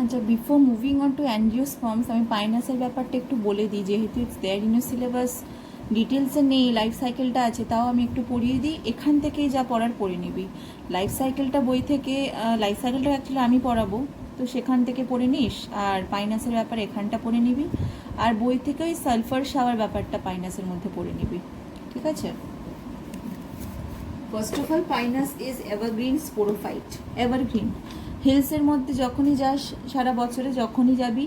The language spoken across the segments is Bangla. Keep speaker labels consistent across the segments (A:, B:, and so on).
A: আচ্ছা, before moving on to angiosperms আমি পাইনাসের ব্যাপারটা একটু বলে দিই, যেহেতু ইটস দেয়ার ইন সিলেবাস, ডিটেলসে নেই, লাইফ সাইকেলটা আছে, তাও আমি একটু পড়িয়ে দিই। এখান থেকেই যা পড়ার পড়ে নিবি। লাইফ সাইকেলটা বই থেকে, লাইফ সাইকেলটা অ্যাকচুয়ালি আমি পড়াবো, তো সেখান থেকে পড়ে নিস। আর পাইনাসের ব্যাপারে এখানটা পড়ে নিবি। আর বই থেকে ওই সালফার শাওয়ার ব্যাপারটা পাইনাসের মধ্যে পড়ে নিবি, ঠিক আছে? First of all, pinus is evergreen sporophyte. Evergreen হিলসের মধ্যে যখনই যাস, সারা বছরে যখনই যাবি,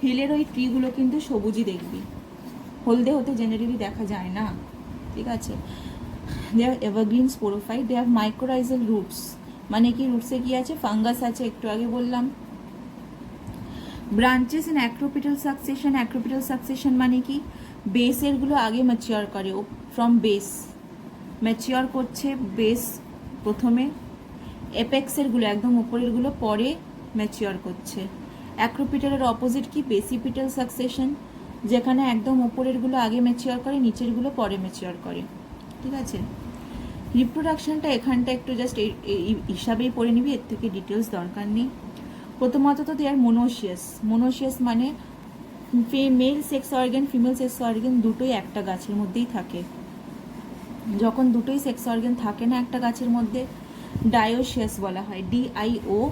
A: হিলের ওই ট্রিগুলো কিন্তু সবুজই দেখবি, হলদে হতে জেনারেলি দেখা যায় না, ঠিক আছে? They are evergreen sporophyte, they have mycorrhizal roots. মানে কি, রুটসে কি আছে? ফাঙ্গাস আছে, একটু আগে বললাম। Branches in acropetal succession. Acropetal succession মানে কি? বেসেরগুলো আগে ম্যাচিওর করে, ও ফ্রম বেস ম্যাচিওর করছে, বেস প্রথমে, এপেক্সেরগুলো একদম উপরেরগুলো পরে ম্যাচিওর করছে। অ্যাক্রোপিটালের অপোজিট কি? বেসিপিটাল সাকসেশন, যেখানে একদম উপরেরগুলো আগে ম্যাচিওর করে, নিচেরগুলো পরে ম্যাচিওর করে, ঠিক আছে? রিপ্রোডাকশনটা এখানটা একটু জাস্ট এই হিসাবেই পড়ে নিবি, এর থেকে ডিটেলস দরকার নেই। প্রথমত তো দে আর মোনোশিয়াস। মোনোশিয়াস মানে mail sex organ, female sex organ দুটোই একটা গাছের মধ্যেই থাকে। যখন দুটোই সেক্স অর্গান থাকে না একটা গাছের মধ্যে, ডায়োশিয়াস বলা হয়। DIOCIOUS,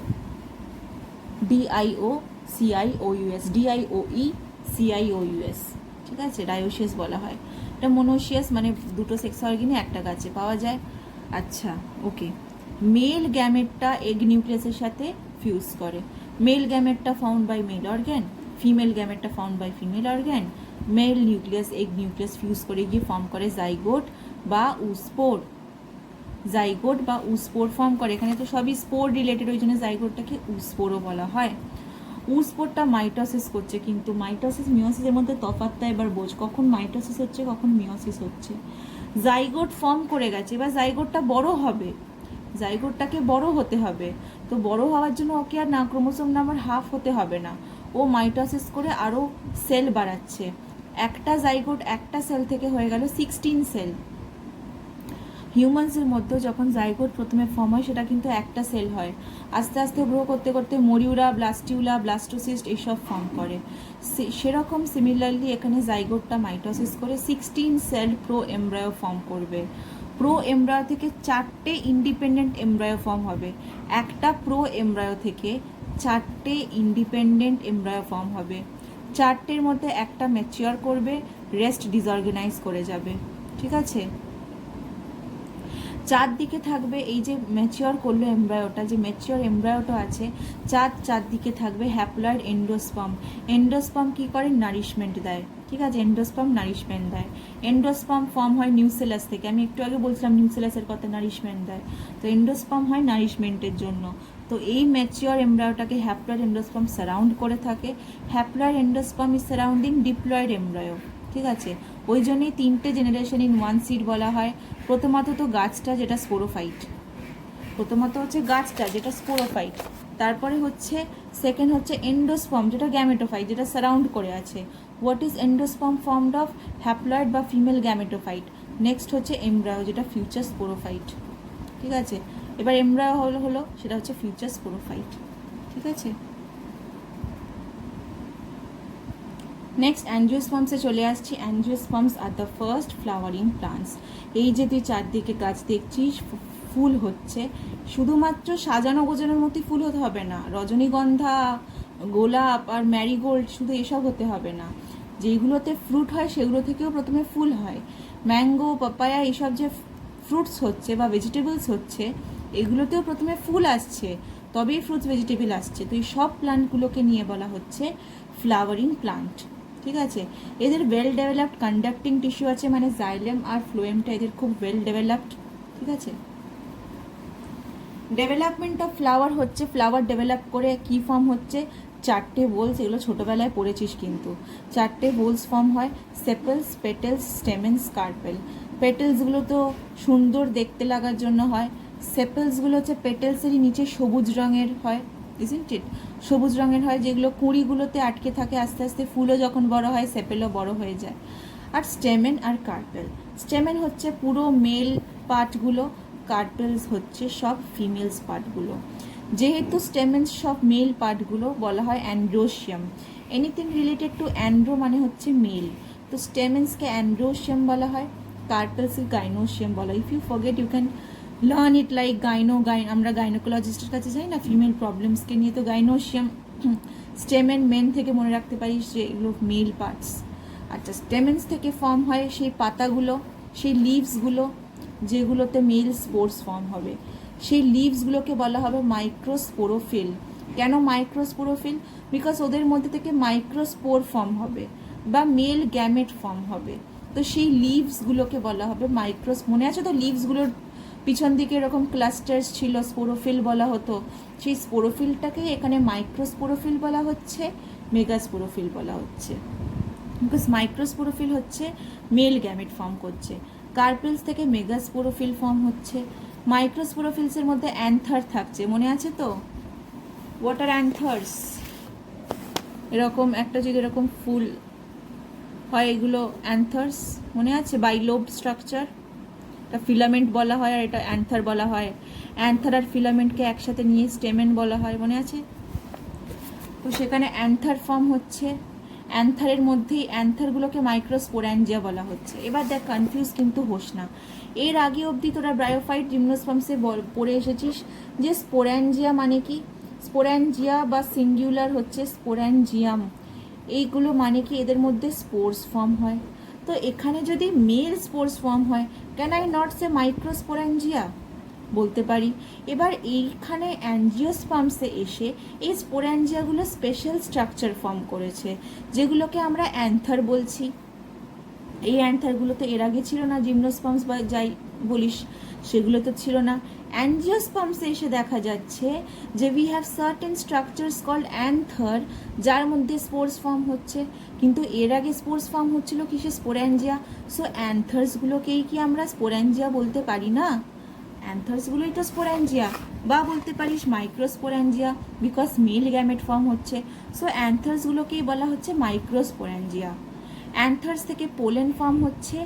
A: DIOECIOUS, ঠিক আছে? ডায়োশিয়াস বলা হয়। এটা মোনোশিয়াস মানে দুটো সেক্স অর্গানই একটা গাছে পাওয়া যায়। আচ্ছা, ওকে। মেল গ্যামেটটা এগ নিউক্লিয়াসের সাথে ফিউজ করে। মেল গ্যামেটটা found by male organ, female গ্যামেটটা found by female organ. Male nucleus egg nucleus fuse করে গিয়ে ফর্ম করে জাইগোট বা উস্পোর। জাইগোট বা উস্পোর ফর্ম করে। এখানে তো সবই স্পোর রিলেটেড, ওই জন্য জাইগোটটাকে উস্পোরও বলা হয়। উস্পোরটা মাইটোসিস করছে, কিন্তু মাইটোসিস মিওসিসের মধ্যে তফাৎটা এবার বোঝ, কখন মাইটোসিস হচ্ছে কখন মিওসিস হচ্ছে। জাইগোট ফর্ম করে গেছে, এবার জাইগোটটা বড় হবে, জাইগোটটাকে বড় হতে হবে। তো বড় হওয়ার জন্য ওকে আর না ক্রোমোসোম নাম্বার হাফ হতে হবে না, ও মাইটোসিস করে আরও সেল বাড়াচ্ছে। একটা জাইগোট একটা সেল থেকে হয়ে গেল 16 সেল। হিউম্যানসের মধ্যে যখন জাইগোট প্রথমে ফর্ম হয়, সেটা কিন্তু একটা সেল হয়। আস্তে আস্তে গ্রো করতে করতে মরিউরা, ব্লাস্টিউলা, ব্লাস্টোসিস্ট এইসব ফর্ম করে। সেরকম সিমিলারলি এখানে জাইগোটটা মাইটোসিস করে 16 সেল প্রো এমব্রায়ো ফর্ম করবে। প্রো এমব্রায়ো থেকে 4টে ইন্ডিপেন্ডেন্ট এমব্রায়ো ফর্ম হবে। একটা প্রো এমব্রায়ো থেকে 4টে ইন্ডিপেন্ডেন্ট এমব্রায়ো ফর্ম হবে। 4টের মধ্যে একটা ম্যাচিওর করবে, রেস্ট ডিসঅর্গানাইজ করে যাবে, ঠিক আছে? চারদিকে থাকবে এই যে ম্যাচিওর করলো এমব্রায়োটা, যে ম্যাচিওর এমব্রায়োটা আছে, চারদিকে থাকবে হ্যাপ্লয়েড এন্ডোস্পার্ম। এন্ডোস্পার্ম কী করে? নারিশমেন্ট দেয়, ঠিক আছে? এন্ডোস্পার্ম নারিশমেন্ট দেয়। এন্ডোস্পার্ম ফর্ম হয় নিউসেলাস থেকে, আমি একটু আগে বলছিলাম নিউসেলাসের কথা, নারিশমেন্ট দেয়। তো এন্ডোস্পার্ম হয় নারিশমেন্টের জন্য। তো এই ম্যাচিওর এমব্রায়োটাকে হ্যাপ্লয়েড এন্ডোস্পার্ম সারাউন্ড করে থাকে। Haploid endosperm is surrounding diploid embryo, ঠিক আছে? ওই জন্যই 3টে জেনারেশন ইন ওয়ান সিড বলা হয়। প্রথমত তো গাছটা যেটা স্পোরোফাইট, প্রথমত হচ্ছে গাছটা যেটা স্পোরোফাইট, তারপরে হচ্ছে সেকেন্ড হচ্ছে এন্ডোস্পার্ম যেটা গ্যামেটোফাইট, যেটা সারাউন্ড করে আছে। What is endosperm? Formed of haploid বা ফিমেল গ্যামেটোফাইট। নেক্সট হচ্ছে এমব্রায়ো, যেটা ফিউচার স্পোরোফাইট, ঠিক আছে? এবার এমব্রায়ো হলো সেটা হচ্ছে ফিউচার স্পোরোফাইট, ঠিক আছে? নেক্সট অ্যাঞ্জিওস্পার্মসে চলে আসছি। Angiosperms are the first flowering plants. এই যে তুই চারদিকে গাছ দেখছিস, ফুল হচ্ছে, শুধুমাত্র সাজানো গোজানোর মতোই ফুল হতে হবে না। রজনীগন্ধা, গোলাপ আর ম্যারিগোল্ড শুধু এসব হতে হবে না। যেইগুলোতে ফ্রুট হয় সেগুলো থেকেও প্রথমে ফুল হয়। ম্যাঙ্গো, পাপায়া এইসব যে ফ্রুটস হচ্ছে বা ভেজিটেবলস হচ্ছে, এগুলোতেও প্রথমে ফুল আসছে, তবেই ফ্রুটস ভেজিটেবল আসছে। তো এই সব প্লান্টগুলোকে নিয়ে বলা হচ্ছে ফ্লাওয়ারিং প্লান্ট, ঠিক আছে? এদের ওয়েল ডেভেলপড কন্ডাক্টিং টিস্যু আছে, মানে জাইলেম আর ফ্লোয়েমটা এদের খুব ওয়েল ডেভেলপড, ঠিক আছে? ডেভেলপমেন্ট অফ ফ্লাওয়ার হচ্ছে, ফ্লাওয়ার ডেভেলপ করে কি ফর্ম হচ্ছে? 4টে বোলস, এগুলো ছোটোবেলায় পড়েছিস কিন্তু। 4টে বোলস ফর্ম হয়, সেপেলস, পেটেলস, স্টেমেন্স, কার্পেল। পেটেলসগুলো তো সুন্দর দেখতে লাগার জন্য হয়। সেপেলসগুলো হচ্ছে পেটেলসেরই নিচে সবুজ রঙের হয়, ইজন্ট ইট? সবুজ রঙের হয়, যেগুলো কুঁড়িগুলোতে আটকে থাকে, আস্তে আস্তে ফুলও যখন বড় হয় সেপেলও বড় হয়ে যায়। আর স্টেমেন আর কার্পেল। স্টেমেন হচ্ছে পুরো মেল পার্টগুলো, কার্পেলস হচ্ছে সব ফিমেলস পার্টগুলো। যেহেতু স্টেমেন্স সব মেল পার্টগুলো বলা হয় অ্যান্ড্রোশিয়াম। এনিথিং রিলেটেড টু অ্যান্ড্রো মানে হচ্ছে মেল, তো স্টেমেন্সকে অ্যান্ড্রোশিয়াম বলা হয়, কার্পেলসকে গাইনোশিয়াম বলা হয়। If you forget you can learn it like আমরা গাইনোকোলজিস্টের কাছে যাই না ফিমেল প্রবলেমসকে নিয়ে, তো গাইনোশিয়াম স্টেমেন মেন থেকে মনে রাখতে পারিস যে এগুলো মেল পার্টস। আচ্ছা, স্টেমেন্স থেকে ফর্ম হয় সেই পাতাগুলো, সেই লিভসগুলো যেগুলোতে মেল স্পোর্স ফর্ম হবে, সেই লিভসগুলোকে বলা হবে মাইক্রোস্পোরোফিল। কেন মাইক্রোস্পোরোফিল? বিকজ ওদের মধ্যে থেকে মাইক্রোস্পোর ফর্ম হবে বা মেল গ্যামেট ফর্ম হবে, তো সেই লিভসগুলোকে বলা হবে মনে আছে তো লিভসগুলোর পিছন দিকে এরকম ক্লাস্টার্স ছিল, স্পোরোফিল বলা হতো, সেই স্পোরোফিলটাকে এখানে মাইক্রোস্পোরোফিল বলা হচ্ছে, মেগাস্পোরোফিল বলা হচ্ছে। বিকজ মাইক্রোস্পোরোফিল হচ্ছে মেল গ্যামেট ফর্ম করছে, কার্পেলস থেকে মেগাস্পোরোফিল ফর্ম হচ্ছে। মাইক্রোস্পোরোফিলসের মধ্যে অ্যান্থার থাকছে, মনে আছে তো? What are anthers? এরকম একটা যদি এরকম ফুল হয় এগুলো অ্যান্থার্স, মনে আছে? বাইলোব স্ট্রাকচার, এটা ফিলামেন্ট বলা হয় আর এটা অ্যান্থার বলা হয়। অ্যান্থার আর ফিলামেন্টকে একসাথে নিয়ে স্টেমেন বলা হয়, মনে আছে? তো সেখানে অ্যান্থার ফর্ম হচ্ছে, অ্যান্থারের মধ্যেই অ্যান্থারগুলোকে মাইক্রোস্পোরাঞ্জিয়া বলা হচ্ছে। এবার দেখ, কনফিউজ কিন্তু হোস না, এর আগে অবধি তোরা ব্রায়োফাইট জিমনোস্পার্মসে পড়ে এসেছিস যে স্পোরাঞ্জিয়া মানে কি, স্পোরাঞ্জিয়া বা সিঙ্গুলার হচ্ছে স্পোরাঞ্জিয়াম, এইগুলো মানে কি এদের মধ্যে স্পোর্স ফর্ম হয়। তো এখানে যদি মেল স্পোর্স ফর্ম হয়, ক্যান আই নট সে মাইক্রোস্পোরাঞ্জিয়া? বলতে পারি। এবার এইখানে অ্যাঞ্জিওস্পার্মসে এসে এই স্পোরাঞ্জিয়াগুলো স্পেশাল স্ট্রাকচার ফর্ম করেছে, যেগুলোকে আমরা অ্যান্থার বলছি। এই অ্যান্থারগুলো তো এর আগে ছিল না, জিমনোস্পার্মস বা যাই বলিস সেগুলো তো ছিল না। অ্যাঞ্জিওস্পার্মসে এসে দেখা যাচ্ছে যে we have certain structures called anther, যার মধ্যে স্পোর্স ফর্ম হচ্ছে, কিন্তু এর আগে স্পোর্স ফর্ম হচ্ছিল কিসে? স্পোরাঞ্জিয়া। সো অ্যান্থার্সগুলোকেই কি আমরা স্পোরাঞ্জিয়া বলতে পারি না? অ্যান্থার্সগুলোই তো স্পোরাঞ্জিয়া, বা বলতে পারিস মাইক্রোস্পোরাঞ্জিয়া, বিকজ মেল গ্যামেট ফর্ম হচ্ছে। সো অ্যান্থার্সগুলোকেই বলা হচ্ছে মাইক্রোস্পোরাঞ্জিয়া। অ্যান্থার্স থেকে পোলেন ফর্ম হচ্ছে,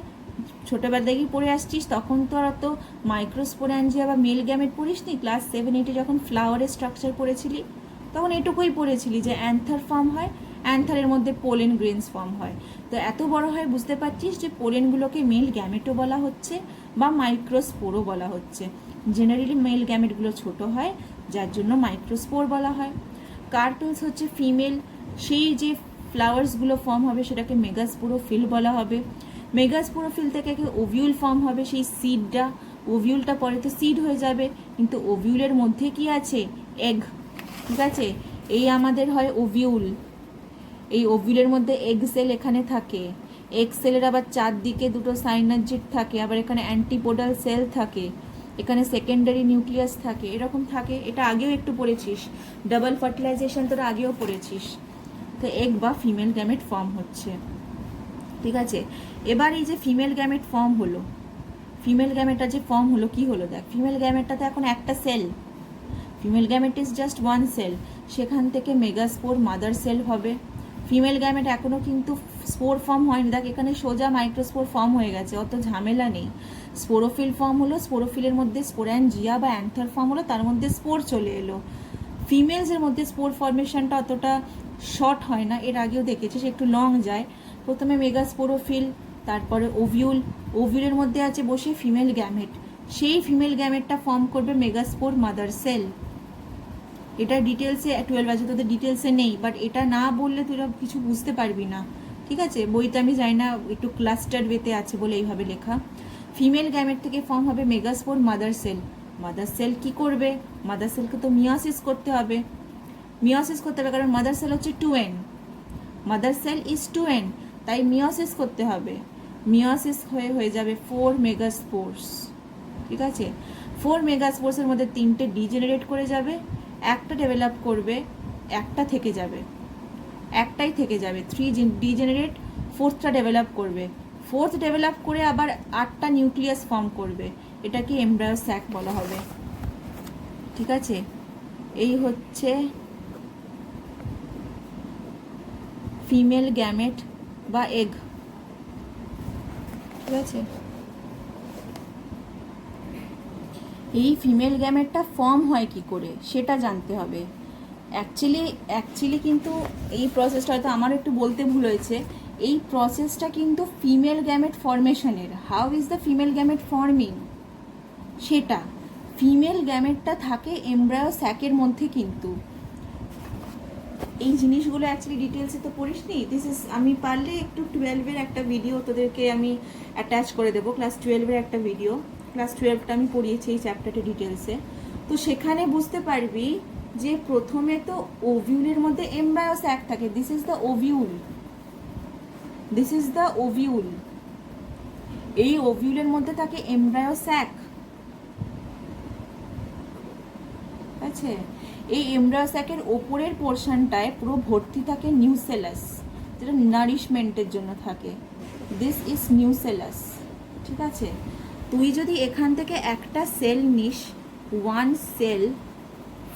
A: ছোটোবেলা থেকেই পড়ে আসছিস, তখন তো আর অত মাইক্রোস্পোরাঞ্জিয়া বা মেল গ্যামেট পড়িসনি, ক্লাস 7-8 যখন ফ্লাওয়ারের স্ট্রাকচার পড়েছিলি তখন এটুকুই পড়েছিলি যে অ্যান্থার ফর্ম হয়, অ্যান্থারের মধ্যে পোলেন গ্রেনস ফর্ম হয়। তো এত বড় হয় বুঝতে পারছিস যে পোলেনগুলোকে মেল গ্যামেটও বলা হচ্ছে বা মাইক্রোস্পোরও বলা হচ্ছে। জেনারেলি মেল গ্যামেটগুলো ছোট হয়, যার জন্য মাইক্রোস্পোর বলা হয়। কার্পেলস হচ্ছে ফিমেল, সেই যে ফ্লাওয়ার্সগুলো ফর্ম হবে সেটাকে মেগাস্পোরোফিল বলা হবে। মেগাস্পোরোফিল থেকে ওভিউল ফর্ম হবে, সেই সিডটা, ওভিউলটা পরে তো সিড হয়ে যাবে, কিন্তু ওভিউলের মধ্যে কি আছে? এগ, ঠিক আছে? এই আমাদের হয় ওভিউল, এই ওভিউলের মধ্যে এগ সেল এখানে থাকে, এগ সেলের আবার চারদিকে দুটো সাইনার্জিড থাকে, আবার এখানে অ্যান্টিপোডাল সেল থাকে, এখানে সেকেন্ডারি নিউক্লিয়াস থাকে, এরকম থাকে। এটা আগেও একটু পড়েছিস, ডাবল ফার্টিলাইজেশন তোরা আগেও পড়েছিস। তো এগ বা ফিমেল গ্যামেট ফর্ম হচ্ছে, ঠিক আছে? এবার এই যে ফিমেল গ্যামেট ফর্ম হলো, ফিমেল গ্যামেটটা যে ফর্ম হলো, কি হলো দেখ, ফিমেল গ্যামেটটাতে এখন একটা cell, female gamete is just one cell, সেখান থেকে মেগাস্পোর মাদার সেল হবে। ফিমেল গ্যামেট এখনও কিন্তু স্পোর ফর্ম হয়নি, দেখ এখানে সোজা মাইক্রোস্পোর ফর্ম হয়ে গেছে, অত ঝামেলা নেই। স্পোরোফিল ফর্ম হলো, স্পোরোফিলের মধ্যে স্পোরাঞ্জিয়া বা অ্যান্থার ফর্ম হলো, তার মধ্যে স্পোর চলে এলো। ফিমেলসের মধ্যে স্পোর ফর্মেশনটা অতটা শর্ট হয় না, এর আগেও দেখেছিস একটু লং যায়। প্রথমে মেগাস্পোরোফিল, তারপরে ওভিউল, ওভিউলের মধ্যে আছে বসে ফিমেল গ্যামেট, সেই ফিমেল গ্যামেটটা ফর্ম করবে মেগাস্পোর মাদার সেল। এটা ডিটেলসে 12 আছে, তোদের ডিটেলসে নেই, বাট এটা না বললে তোরা কিছু বুঝতে পারবি না, ঠিক আছে? বইতে আমি জানি না, একটু ক্লাস্টার ওয়েতে আছে বলে এইভাবে লেখা। ফিমেল গ্যামেট থেকে ফর্ম হবে megaspore mother sell. Mother sell কি করবে? মাদার সেলকে তো মিওসিস করতে হবে, মিওসিস করতে হবে, কারণ মাদার সেল হচ্ছে 2n, mother sell is 2n, তাই মিওসিস করতে হবে। মিওসিস হয়ে যাবে 4 মেগাস্পোর্স, ঠিক আছে? 4 মেগাস্পোর্সের মধ্যে 3টে ডিজেনারেট করে যাবে, একটা ডেভেলপ করবে, একটা থেকে যাবে, একটাই থেকে যাবে, 3 ডিজেনারেট, 4টা ডেভেলপ করবে, 4th ডেভেলপ করে আবার 8টা নিউক্লিয়াস ফর্ম করবে, এটাকে এমব্রায়ো স্যাক বলা হবে, ঠিক আছে? এই হচ্ছে ফিমেল গ্যামেট বা এগ, ঠিক আছে? এই ফিমেল গ্যামেটটা ফর্ম হয় কি করে সেটা জানতে হবে। অ্যাকচুয়ালি কিন্তু এই প্রসেসটা হয়তো আমার একটু বলতে ভুল হয়েছে, এই প্রসেসটা কিন্তু ফিমেল গ্যামেট ফর্মেশনের। How is the female gamete forming, সেটা ফিমেল গ্যামেটটা থাকে এমব্রায়ো স্যাকের মধ্যে। কিন্তু এই জিনিসগুলো অ্যাকচুয়ালি ডিটেলসে তো পড়িসনি। দিস ইজ, আমি পারলে একটু 12-এর একটা ভিডিও তোদেরকে আমি অ্যাটাচ করে দেবো, ক্লাস 12-এর একটা ভিডিও। ক্লাস 12টা আমি পড়িয়েছি এই চ্যাপ্টারটা ডিটেলসে, তো সেখানে বুঝতে পারবি যে প্রথমে তো ওভিউলের মধ্যে এমব্রায়ো স্যাক থাকে। This is the ovule, this is the ovule. এই ওভিউলের মধ্যে থাকে এমব্রায়ো স্যাক, আছে। এই এমব্রায়ো স্যাকের ওপরের পোর্শনটায় পুরো ভর্তি থাকে নিউসেলাস, যেটা নারিশমেন্টের জন্য থাকে। দিস ইজ নিউসেলাস, ঠিক আছে। তুই যদি এখান থেকে একটা সেল নিস, ওয়ান সেল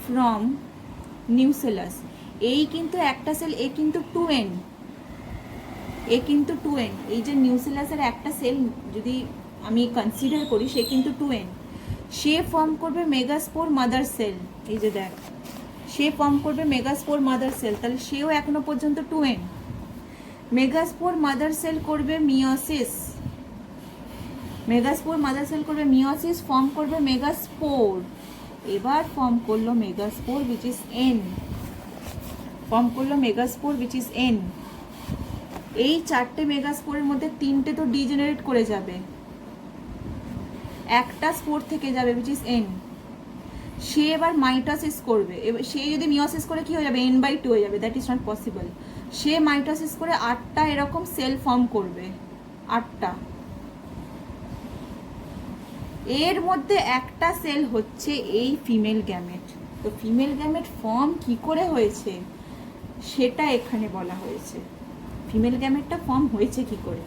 A: ফ্রম নিউসেলাস, এই কিন্তু একটা সেল, এ কিন্তু 2n, এ কিন্তু 2n। এই যে নিউসেলাসের একটা সেল যদি আমি কনসিডার করি, সে কিন্তু 2n। সে ফর্ম করবে মেগাস্পোর মাদার সেল, এই যে দেখ, সে ফর্ম করবে মেগাস্পোর মাদার সেল, তাহলে সেও এখনো পর্যন্ত 2n। মেগাস্পোর মাদার সেল করবে মিওসিস, মেগাস্পোর মাদার সেল করবে মিওসিস, ফর্ম করবে মেগাস্পোর। এবার ফর্ম করলো megaspore which is n, form করলো মেগাস্পোর উইচ ইজ n। এই চারটে মেগাস্পোরের মধ্যে তিনটে তো ডিজেনারেট করে যাবে, একটা স্পোর থেকে যাবে উইচ ইজ n। সে এবার মাইটোসিস করবে, সে যদি মিওসিস করে কি হয়ে যাবে, n/2 হয়ে যাবে, that is not possible. Say mitosis করে 8টা এরকম সেল ফর্ম করবে, 8টা। এর মধ্যে একটা সেল হচ্ছে এই ফিমেল গ্যামেট। তো ফিমেল গ্যামেট ফর্ম কি করে হয়েছে সেটা এখানে বলা হয়েছে। ফিমেল গ্যামেটটা ফর্ম হয়েছে কি করে,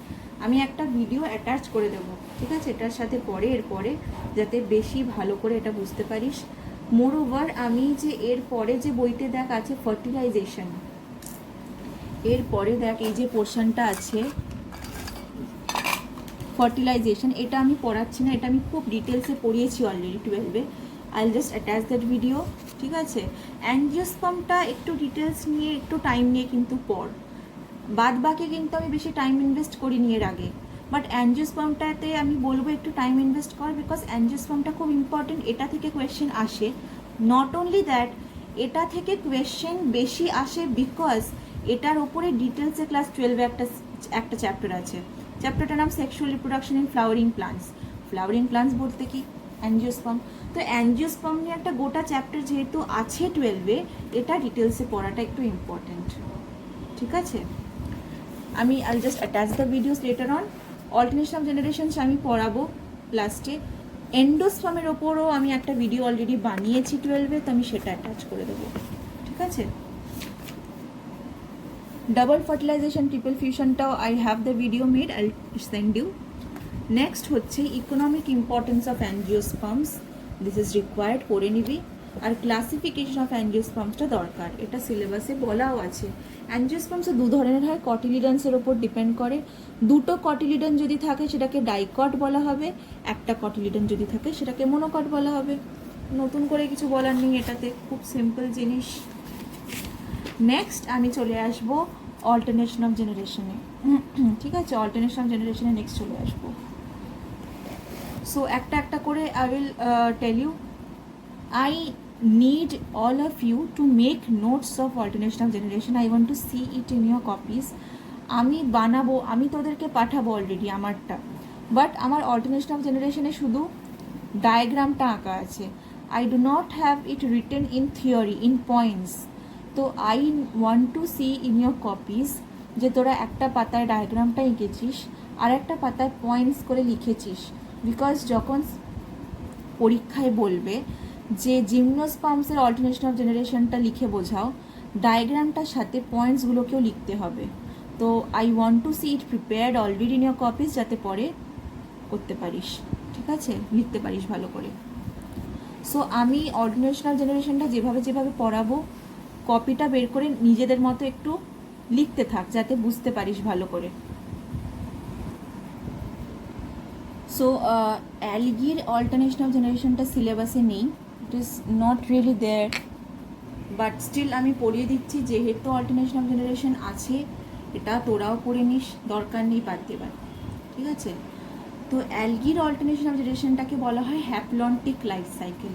A: আমি একটা ভিডিও অ্যাটাচ করে দেবো, ঠিক আছে, এটার সাথে পরে, এরপরে, যাতে বেশি ভালো করে এটা বুঝতে পারিস। মোরওভার আমি যে এর পরে যে বইতে দেখ আছে ফার্টিলাইজেশন, এর পরে দেখ এই যে পোর্শনটা আছে ফার্টিলাইজেশন, এটা আমি পড়াচ্ছি না, এটা আমি খুব ডিটেলসে পড়িয়েছি অলরেডি 12-এ। I will just attach that video, ঠিক আছে। অ্যাঞ্জিওস্পার্মটা একটু ডিটেলস নিয়ে, একটু টাইম নিয়ে কিন্তু পড়, বাদ বাকি কিন্তু আমি বেশি টাইম ইনভেস্ট করিনি এর আগে। বাট অ্যাঞ্জিওস্পার্মটাতে আমি বলবো একটু টাইম ইনভেস্ট কর, বিকজ অ্যাঞ্জিওস্পার্মটা খুব ইম্পর্টেন্ট, এটা থেকে কোয়েশ্চেন আসে। নট অনলি দ্যাট, এটা থেকে কোয়েশ্চেন বেশি আসে বিকজ এটার ওপরে ডিটেলসে ক্লাস 12-এ একটা চ্যাপ্টার আছে। চ্যাপ্টারটার নাম sexual reproduction in flowering plants. Flowering plants বলতে কি, অ্যাঞ্জিওস্পার্ম। তো অ্যাঞ্জিওস্পার্ম নিয়ে একটা গোটা চ্যাপ্টার যেহেতু আছে 12-এ, এটা ডিটেলসে পড়াটা একটু ইম্পর্টেন্ট, ঠিক আছে। আমি I just attach the videos letter on. Alternation of generations আমি পড়াবো লাস্টে। এন্ডোস্পার্মের ওপরও আমি একটা ভিডিও অলরেডি বানিয়েছি 12-এ, তো আমি সেটা অ্যাটাচ করে দেবো, ঠিক আছে। ডাবল ফার্টিলাইজেশন, ট্রিপল ফিউশনটাও I have the video made, I send you. Next হচ্ছে economic importance of angiosperms, this is required, করে নিবি। আর ক্লাসিফিকেশন অফ অ্যাঞ্জিওস্পার্মসটা দরকার, এটা সিলেবাসে বলাও আছে। অ্যাঞ্জিওস্পার্মস দু ধরনের হয়, কটিলিডান্সের ওপর ডিপেন্ড করে। দুটো কটিলিডান যদি থাকে সেটাকে ডাইকট বলা হবে, একটা কটিলিডান যদি থাকে সেটাকে মোনোকট বলা হবে। নতুন করে কিছু বলার নেই এটাতে, খুব সিম্পল জিনিস। নেক্সট আমি চলে আসবো অল্টারনেশন অফ জেনারেশনে, ঠিক আছে। অল্টারনেশন অফ জেনারেশনে নেক্সট চলে আসবো। সো একটা একটা করে I will tell you. I need all of you to make notes of alternation of generation. I want to see it in your copies. আমি বানাবো, আমি তোদেরকে পাঠাবো অলরেডি আমারটা, বাট আমার অল্টারনেশন অফ জেনারেশনে শুধু ডায়াগ্রামটা আঁকা আছে। I do not have it written in theory, in points. তো I want to see in your copies যে তোরা একটা পাতায় ডায়াগ্রামটা এঁকেছিস আর একটা পাতায় পয়েন্টস করে লিখেছিস। বিকজ যখন পরীক্ষায় বলবে যে জিমনোস্পার্মসের অল্টারনেশন অফ জেনারেশনটা লিখে বোঝাও, ডায়াগ্রামটার সাথে পয়েন্টসগুলোকেও লিখতে হবে। তো I want to see it prepared already in your copies, যাতে পরে করতে পারিস, ঠিক আছে, লিখতে পারিস ভালো করে। সো আমি অল্টারনেশন অফ জেনারেশনটা যেভাবে যেভাবে পড়াবো, কপিটা বের করে নিজেদের মতো একটু লিখতে থাক, যাতে বুঝতে পারিস ভালো করে। সো অ্যালগির অল্টারনেশন অফ জেনারেশনটা সিলেবাসে নেই, it is not really there, but still আমি পড়িয়ে দিচ্ছি, যেহেতু অল্টারনেশন অফ জেনারেশন আছে এটা তোরাও পড়ে নিস, দরকার নেই পারতে পার, ঠিক আছে। তো অ্যালগির অল্টারনেশন অফ জেনারেশনটাকে বলা হয় হ্যাপ্লন্টিক লাইফ সাইকেল।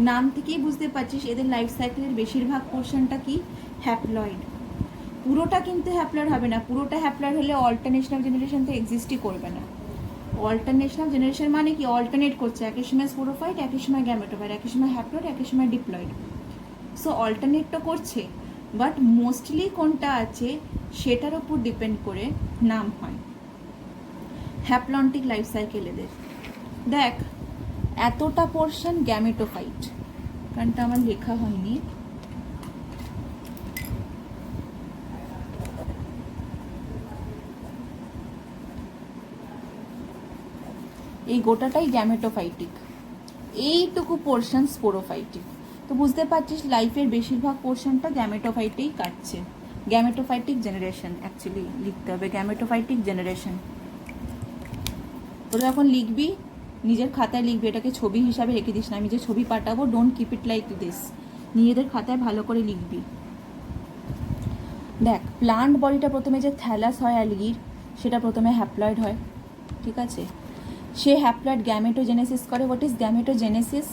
A: নাম থেকেই বুঝতে পারছিস এদের লাইফ সাইকেলের বেশিরভাগ পোর্শনটা কি হ্যাপ্লয়েড। পুরোটা কিন্তু হ্যাপ্লয়েড হবে না, পুরোটা হ্যাপ্লয়েড হলে অল্টারনেশন অফ জেনারেশন তো এক্সিস্টই করবে না। অল্টারনেশন অফ জেনারেশন মানে কি অল্টারনেট করছে, একই সময় স্পোরোফাইট, একই সময় গ্যামেটোফাইট, একই সময় হ্যাপ্লয়েড, একই সময় ডিপ্লয়েড। সো অল্টারনেট তো করছে, বাট মোস্টলি কোনটা আছে সেটার উপর ডিপেন্ড করে নাম হয় হ্যাপ্লন্টিক লাইফ সাইকেল এদের। দেখ এতটা পোর্শন গ্যামেটোফাইট, কারণটা আমার লেখা হয়নি, এই গোটাটাই গ্যামেটোফাইটিক, এইটুকু পোর্শন স্পোরোফাইটিক। তো বুঝতে পারছিস লাইফের বেশিরভাগ পোর্শনটা গ্যামেটোফাইটেই কাটছে। গ্যামেটোফাইটিক জেনারেশন অ্যাকচুয়ালি লিখতে হবে, গ্যামেটোফাইটিক জেনারেশন। তোরা যখন লিখবি নিজের খাতায় লিখবি, এটাকে ছবি হিসাবে রেখে দিস না, আমি যে ছবি পাঠাবো don't keep it like this, নিজেদের খাতায় ভালো করে লিখবি। দেখ প্লান্ট বডিটা প্রথমে যে থ্যালাস হয় অ্যালগির, সেটা প্রথমে হ্যাপ্লয়েড হয়, ঠিক আছে। সে হ্যাপ্লয়েড গ্যামেটোজেনেসিস করে। What is gametogenesis?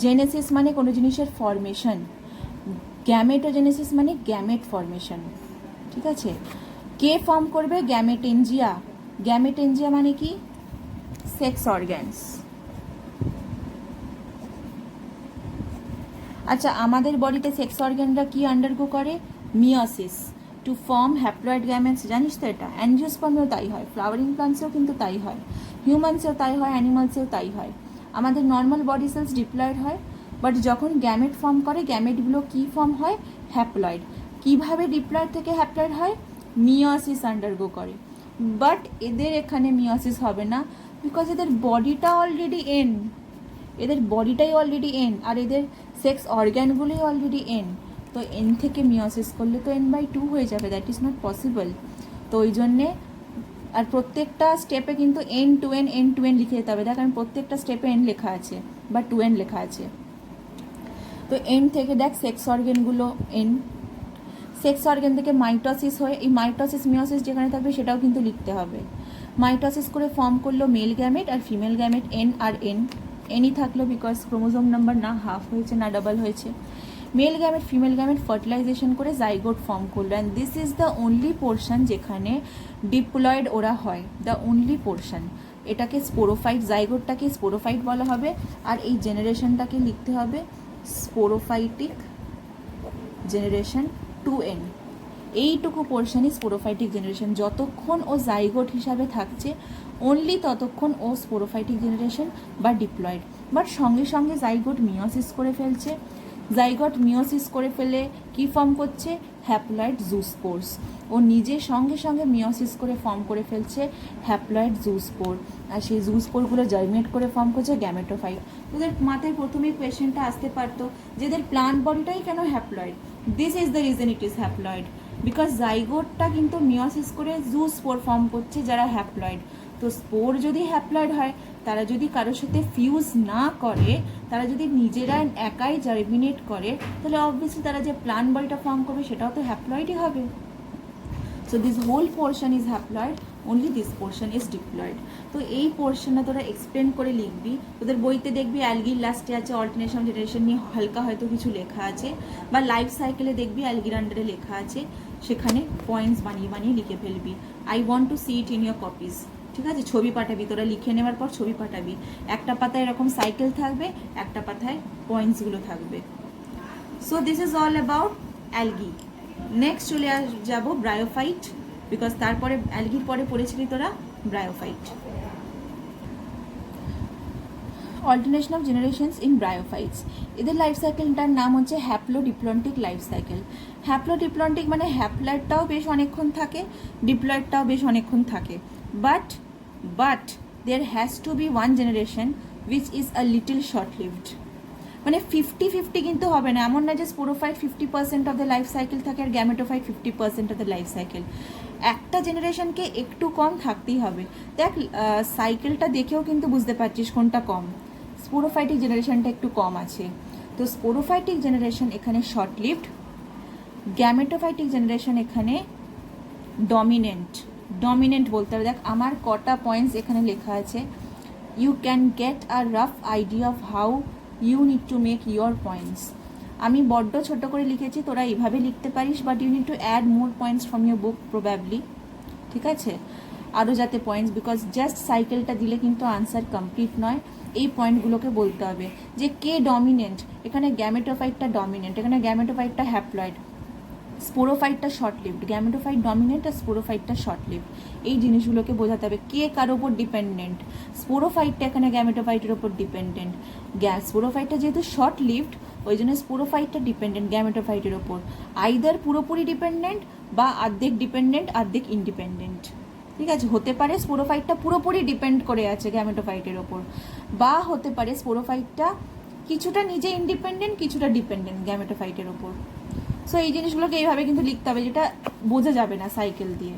A: জেনেসিস মানে কোনো জিনিসের ফরমেশন, গ্যামেটোজেনেসিস মানে গ্যামেট ফরমেশন, ঠিক আছে। কে ফর্ম করবে? গ্যামেটেনজিয়া। গ্যামেটেনজিয়া মানে কি? Sex organs. আচ্ছা আমাদের বডিতে সেক্স অর্গ্যানরা কি আন্ডারগো করে? Meiosis to form haploid gametes, জানিস তো এটা? অ্যাঞ্জিওস্পার্মেও তাই হয়, ফ্লাওয়ারিং প্লান্টসেও কিন্তু তাই হয়, হিউম্যানসেও তাই হয়, অ্যানিমালসেও তাই হয়। আমাদের নর্মাল বডি সেলস ডিপ্লয়েড হয়, বাট যখন গ্যামেট ফর্ম করে গ্যামেটগুলো কি ফর্ম হয়? হ্যাপ্লয়েড। কিভাবে ডিপ্লয়েড থেকে হ্যাপ্লয়েড হয়? মিওসিস আন্ডারগো করে। বাট এদের এখানে মিওসিস হবে না, বিকজ এদের বডিটা অলরেডি এন, এদের বডিটাই অলরেডি এন, আর এদের সেক্স অর্গ্যানগুলোই অলরেডি এন। তো এন থেকে মিওসিস করলে তো n/2 হয়ে যাবে, দ্যাট ইজ নট পসিবল। তো ওই জন্যে আর প্রত্যেকটা স্টেপে কিন্তু n লিখে যেতে হবে। দেখ আমি প্রত্যেকটা স্টেপে n লেখা আছে বা 2n লেখা আছে। তো n থেকে দেখ সেক্স অর্গ্যানগুলো n, সেক্স অর্গ্যান থেকে মাইটোসিস হয়ে, এই মাইটোসিস মিওসিস যেখানে থাকবে সেটাও কিন্তু লিখতে হবে। মাইটোসিস করে ফর্ম করলো মেল গ্যামেট আর ফিমেল গ্যামেট, n আর n, এনই থাকলো বিকজ ক্রোমোজোম নাম্বার না হাফ হয়েছে না ডাবল হয়েছে। Male gamete female gamete fertilization করে জাইগোট ফর্ম করলো, and this is the only portion যেখানে ডিপ্লয়েড ওরা হয়, দ্য অনলি পোর্শন। এটাকে স্পোরোফাইট, জাইগোটটাকে স্পোরোফাইট বলা হবে, আর এই জেনারেশনটাকে লিখতে হবে স্পোরোফাইটিক জেনারেশন 2n। এইটুকু পোর্শনই স্পোরোফাইটিক জেনারেশন। যতক্ষণ ও জাইগোট হিসাবে থাকছে অনলি ততক্ষণ ও স্পোরোফাইটিক জেনারেশন বা ডিপ্লয়েড। বাট সঙ্গে সঙ্গে জাইগোট মিওসিস করে ফেলছে, জাইগোট মিওসিস করে ফেলে কি ফর্ম করছে? হ্যাপ্লয়েড জুস্পোর্স। ও নিজে সঙ্গে সঙ্গে মিওসিস করে ফর্ম করে ফেলছে হ্যাপ্লয়েড জুস্পোর, আর সেই জুস্পোরগুলো জার্মিনেট করে ফর্ম করছে গ্যামেটোফাইট। তোদের মাথায় প্রথমেই কোয়েশ্চেনটা আসতে পারতো যে এদের প্লান্ট বডিটাই কেন haploid? This is the reason it is haploid, because জাইগোটটা কিন্তু মিওসিস করে জুস্পোর ফর্ম করছে যারা হ্যাপ্লয়েড। তো স্পোর যদি হ্যাপ্লয়েড হয়, তারা যদি কারোর সাথে ফিউজ না করে, তারা যদি নিজেরা একাই জার্মিনেট করে, তাহলে অবভিয়াসলি তারা যে প্লান্ট বডিটা ফর্ম করবে সেটাও তো হ্যাপ্লয়েডই হবে। So this whole portion is haploid, only this portion is diploid. তো এই পোর্শনটা তোরা এক্সপ্লেন করে লিখবি। তোদের বইতে দেখবি অ্যালগির লাস্টে আছে অল্টারনেশন জেনারেশন নিয়ে হালকা হয়তো কিছু লেখা আছে, বা লাইফ সাইকেলে দেখবি অ্যালগির আন্ডারে লেখা আছে, সেখানে পয়েন্টস বানিয়ে বানিয়ে লিখে ফেলবি। I want to see it in your copies, ঠিক আছে? ছবি পাঠাবি, তোরা লিখে নেওয়ার পর ছবি পাঠাবি। একটা পাতায় এরকম সাইকেল থাকবে, একটা পাতায় পয়েন্টসগুলো থাকবে। So this is all about algae. Next চলে যাব ব্রায়োফাইট, বিকজ তারপরে অ্যালগির পরে পড়েছিলি তোরা bryophyte. Alternation of generations in bryophytes, এদের লাইফ সাইকেলটার নাম হচ্ছে হ্যাপ্লোডিপ্লন্টিক লাইফ সাইকেল। হ্যাপ্লোডিপ্লন্টিক মানে হ্যাপ্লয়েডটাও বেশ অনেকক্ষণ থাকে, ডিপ্লয়েডটাও বেশ অনেকক্ষণ থাকে, but there has to be one generation which is a little short lived. মানে 50-50 কিন্তু হবে না, এমন না যে sporophyte 50% of the life cycle থাকে আর gametophyte 50% of the life cycle. একটা জেনারেশনকে একটু কম থাকতেই হবে। দেখ সাইকেলটা দেখেও কিন্তু বুঝতে পারছিস কোনটা কম, স্পোরোফাইটিক জেনারেশনটা একটু কম আছে। তো স্পোরোফাইটিক জেনারেশন এখানে শর্ট লিভড, গ্যামেটোফাইটিক জেনারেশন এখানে ডমিনেন্ট বলতে হবে। দেখ আমার কটা পয়েন্টস এখানে লেখা আছে, you can get a rough idea of how you need to make your points. আমি বড্ড ছোট করে লিখেছি, তোরা এইভাবে লিখতে পারিস, but you need to add more points from your book probably, ঠিক আছে, আরও যাতে পয়েন্টস, বিকজ জাস্ট সাইকেলটা দিলে কিন্তু আনসার কমপ্লিট নয়, এই পয়েন্টগুলোকে বলতে হবে যে কে ডমিনেন্ট। এখানে গ্যামেটোফাইটটা ডমিনেন্ট, এখানে গ্যামেটোফাইটটা হ্যাপ্লয়েড, স্পোরোফাইটটা শর্ট লিভড, গ্যামেটোফাইট ডমিনেন্ট আর স্পোরোফাইটটা শর্ট লিভড। এই জিনিসগুলোকে বোঝাতে হবে কে কার ওপর ডিপেন্ডেন্ট। স্পোরোফাইটটা এখানে গ্যামেটোফাইটের ওপর ডিপেন্ডেন্ট, স্পোরোফাইটটা যেহেতু শর্ট লিভড ওই জন্য স্পোরোফাইটটা ডিপেন্ডেন্ট গ্যামেটোফাইটের ওপর, আইদার পুরোপুরি ডিপেন্ডেন্ট বা অর্ধেক ডিপেন্ডেন্ট অর্ধেক ইন্ডিপেন্ডেন্ট, ঠিক আছে। হতে পারে স্পোরোফাইটটা পুরোপুরি ডিপেন্ড করে আছে গ্যামেটোফাইটের ওপর, বা হতে পারে স্পোরোফাইটটা কিছুটা নিজে ইন্ডিপেন্ডেন্ট কিছুটা ডিপেন্ডেন্ট গ্যামেটোফাইটের ওপর। সো এই জিনিসগুলোকে এইভাবে কিন্তু লিখতে হবে, যেটা বোঝা যাবে না সাইকেল দিয়ে।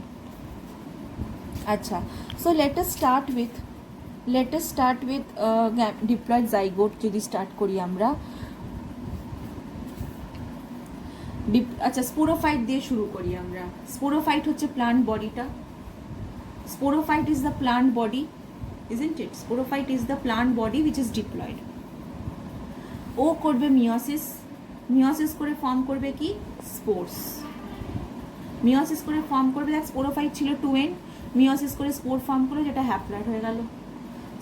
A: আচ্ছা, so let us start with diploid zygote যদি স্টার্ট করি আমরা। আচ্ছা, স্পোরোফাইট দিয়ে শুরু করি আমরা। স্পোরোফাইট হচ্ছে প্লান্ট বডিটা, sporophyte is the plant body, isn't it? Sporophyte is the plant body which is diploid. ও করবে মিওসিস করে ফর্ম করবে কি স্পোর্স, মিওসিস করে ফর্ম করবে। দেখ স্পোরোফাইট ছিল 2n, মিওসিস করে স্পোর ফর্ম করলো যেটা হ্যাপ্লয়েড হয়ে গেল।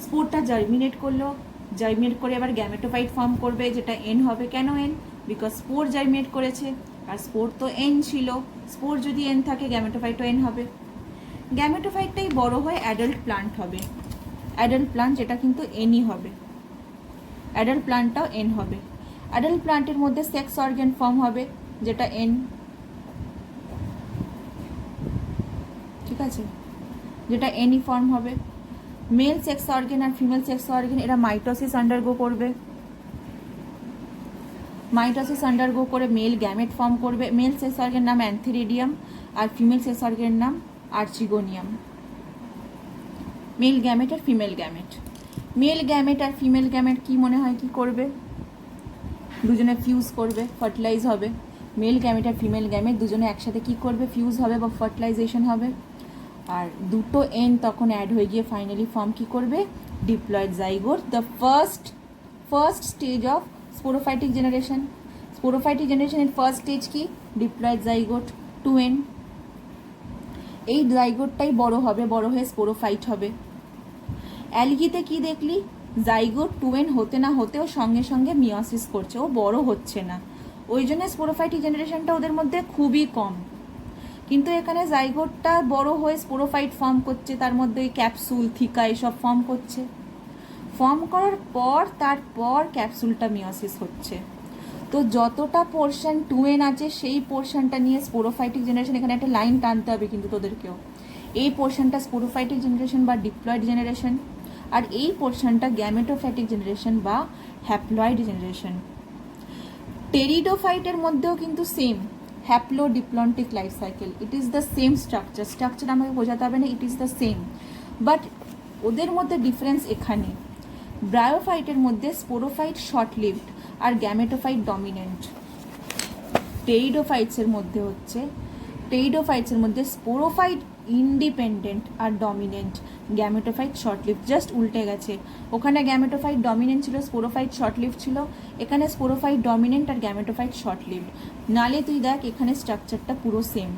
A: স্পোরটা জার্মিনেট করলো, জার্মিনেট করে আবার গ্যামেটোফাইট ফর্ম করবে যেটা n হবে। কেন n? বিকজ স্পোর জার্মিনেট করেছে আর স্পোর তো n ছিল, স্পোর যদি n থাকে গ্যামেটোফাইটও n হবে। গ্যামেটোফাইটটাই বড় হয়ে অ্যাডাল্ট প্লান্ট হবে, অ্যাডাল্ট প্লান্ট যেটা কিন্তু nই হবে, অ্যাডাল্ট প্লান্টটাও n হবে। অ্যাডাল্ট প্লান্টের মধ্যে সেক্স অর্গান ফর্ম হবে যেটা n, ঠিক আছে, যেটা nই ফর্ম হবে। মেল সেক্স অর্গান আর ফিমেল সেক্স অর্গান এরা মাইটোসিস আন্ডারগো করবে, মাইটোসিস আন্ডারগো করে মেল গ্যামেট ফর্ম করবে। মেল সেক্স অর্গান নাম অ্যান্থিরিডিয়াম আর ফিমেল সেক্স অর্গানের নাম আর্চিগোনিয়াম। মেল গ্যামেট আর ফিমেল গ্যামেট, মেল গ্যামেট আর ফিমেল গ্যামেট কি মনে হয় কি করবে? দুজনে ফিউজ করবে, ফার্টিলাইজ হবে। মেল গ্যামেট আর ফিমেল গ্যামেট দুজনে একসাথে কি করবে? ফিউজ হবে বা ফার্টিলাইজেশন হবে। আর দুটো এন তখন অ্যাড হয়ে গিয়ে ফাইনালি ফর্ম কি করবে? Diploid zygote, the first stage of sporophytic generation. Sporophytic জেনারেশনের ফার্স্ট স্টেজ কি? Diploid zygote 2n। এই জাইগোটটাই বড় হবে, বড় হয়ে স্পোরোফাইট হবে। অ্যালগিতে কি দেখলি? জাইগোট 2n হতে না হতেও সঙ্গে সঙ্গে মিওসিস করছে, ও বড় হচ্ছে না, ওই জন্য স্পোরোফাইটিক জেনারেশনটা ওদের মধ্যে খুবই কম। কিন্তু এখানে জাইগোটটা বড় হয়ে স্পোরোফাইট ফর্ম করছে, তার মধ্যে ওই ক্যাপসুল থিকা এসব ফর্ম করছে। ফর্ম করার পর তারপর ক্যাপসুলটা মিওসিস হচ্ছে। তো যতটা পোর্শন 2n আছে সেই পোর্শনটা নিয়ে স্পোরোফাইটিক জেনারেশন, এখানে একটা লাইন টানতে হবে কিন্তু তোদেরকেও, এই পোর্শনটা স্পোরোফাইটিক জেনারেশন বা ডিপ্লয়েড জেনারেশন, আর এই পোর্শনটা গ্যামেটোফাইটিক জেনারেশন বা হ্যাপ্লয়েড জেনারেশন। টেরিডোফাইটের মধ্যেও কিন্তু same haplodiplontic life cycle, it is the same structure আমাকে বোঝাতে হবে না, it is the same, but ওদের মধ্যে ডিফারেন্স এখানে। ব্রায়োফাইটের মধ্যে স্পোরোফাইট শর্ট লিভড আর গ্যামেটোফাইট ডমিনেন্ট। টেরিডোফাইটসের মধ্যে স্পোরোফাইট ইন্ডিপেন্ডেন্ট আর dominant, gametophyte short live, just উল্টে গেছে। ওখানে গ্যামেটোফাইট ডমিনেন্ট ছিল, স্পোরোফাইট শর্ট লিভ ছিল, এখানে স্পোরোফাইট ডমিনেন্ট আর গ্যামেটোফাইট শর্ট লিভ। নালে তুই দেখ এখানে স্ট্রাকচারটা পুরো সেম।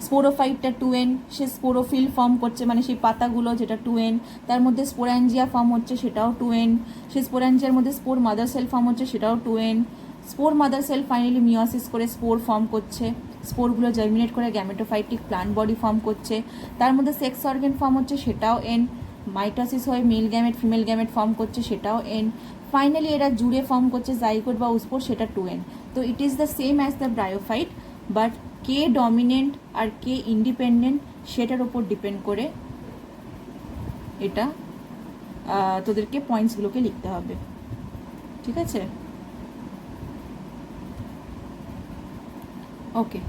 A: স্পোরোফাইটটা 2n, সে স্পোরোফিল ফর্ম করছে, মানে সেই পাতাগুলো যেটা 2n, তার মধ্যে স্পোরাঞ্জিয়া ফর্ম হচ্ছে সেটাও 2n, সে স্পোরাঞ্জিয়ার মধ্যে স্পোর মাদার সেল ফর্ম হচ্ছে সেটাও 2n, spore mother cell finally meiosis করে স্পোর ফর্ম করছে, স্পোরগুলো জার্মিনেট করে গ্যামেটোফাইটিক প্লান্ট বডি ফর্ম করছে, তার মধ্যে সেক্স অর্গান ফর্ম হচ্ছে সেটাও n, মাইটোসিস হয়ে male gamete female gamete form করছে সেটাও n, ফাইনালি এরা জুড়ে ফর্ম করছে জাইগোট বা উস্পোর, সেটা 2n। তো it is the same as the bryophyte, but কে ডমিনেন্ট আর কে ইন্ডিপেন্ডেন্ট সেটার ওপর ডিপেন্ড করে এটা তোদেরকে পয়েন্টসগুলোকে লিখতে হবে। ঠিক আছে, ওকে।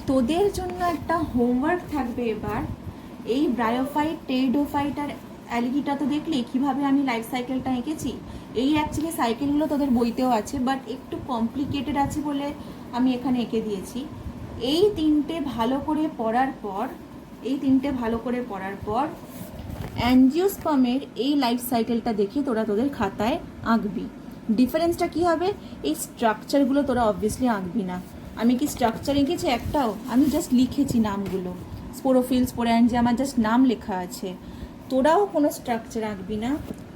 A: তোদের জন্য একটা হোমওয়ার্ক থাকবে এবার। এই ব্রায়োফাইট, টেরিডোফাইট আর অ্যালিগিটা তো দেখলি কিভাবে আমি লাইফ সাইকেলটা এঁকেছি। এই অ্যাকচুয়ালি সাইকেলগুলো তোদের বইতেও আছে, বাট একটু কমপ্লিকেটেড আছে বলে আমি এখানে এঁকে দিয়েছি। এই তিনটে ভালো করে পড়ার পর অ্যাঞ্জিওস্পার্মের এই লাইফ সাইকেলটা দেখে তোরা তোদের খাতায় আঁকবি। ডিফারেন্সটা কি হবে, এই স্ট্রাকচারগুলো তোরা অবভিয়াসলি আঁকবি না। আমি কি স্ট্রাকচার এঁকেছি একটাও? আমি জাস্ট লিখেছি নামগুলো, স্পোরোফিল, স্পোরাঞ্জি, আমার জাস্ট নাম লেখা আছে। তোরাও কোনো স্ট্রাকচার আঁকবি না,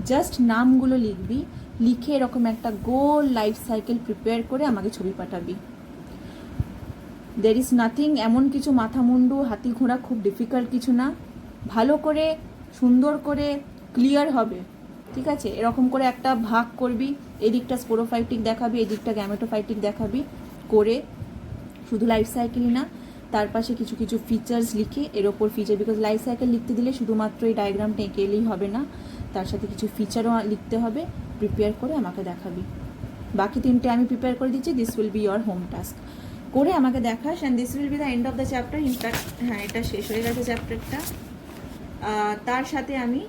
A: জাস্ট নামগুলো লিখবি। লিখে এরকম একটা গোল লাইফ সাইকেল প্রিপেয়ার করে আমাকে ছবি পাঠাবি। দের ইজ নাথিং, এমন কিছু মাথা মুন্ডু হাতি ঘোড়া খুব ডিফিকাল্ট কিছু না। ভালো করে সুন্দর করে ক্লিয়ার হবে, ঠিক আছে? এরকম করে একটা ভাগ করবি, এদিকটা স্পোরোফাইটিক দেখাবি, এদিকটা গ্যামেটোফাইটিক দেখাবি। করে শুধু লাইফ সাইকেলই না, তার পাশে কিছু কিছু ফিচার্স লিখে এর ওপর ফিচার, বিকজ লাইফ সাইকেল লিখতে দিলে শুধুমাত্র এই ডায়াগ্রামটা এঁকে এলেই হবে না, তার সাথে কিছু ফিচারও লিখতে হবে। প্রিপেয়ার করে আমাকে দেখাবি। বাকি তিনটে আমি প্রিপেয়ার করে দিচ্ছি, this will be your home task. করে আমাকে দেখাস, and this will be the end of the chapter. In fact হ্যাঁ, এটা শেষ হয়ে গেছে চ্যাপ্টারটা। তার সাথে আমি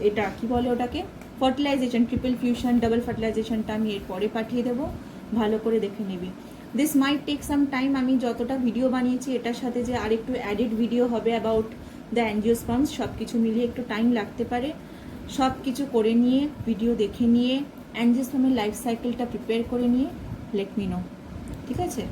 A: এটা কি বলে ওটাকে, ফার্টিলাইজেশন, ট্রিপল ফিউশন, ডাবল ফার্টিলাইজেশনটা আমি এরপরে পাঠিয়ে দেবো, ভালো করে দেখে নিবি। This might take some time. আমি যতটা ভিডিও বানিয়েছি এটার সাথে যে আরেকটু অ্যাডেড ভিডিও হবে অ্যাবাউট দ্য অ্যাঞ্জিওস্পার্মস, সব কিছু মিলিয়ে একটু টাইম লাগতে পারে। সব কিছু করে নিয়ে, ভিডিও দেখে নিয়ে, অ্যাঞ্জিওস্পার্মের লাইফ সাইকেলটা প্রিপেয়ার করে নিয়ে লেট মি নো, ঠিক আছে?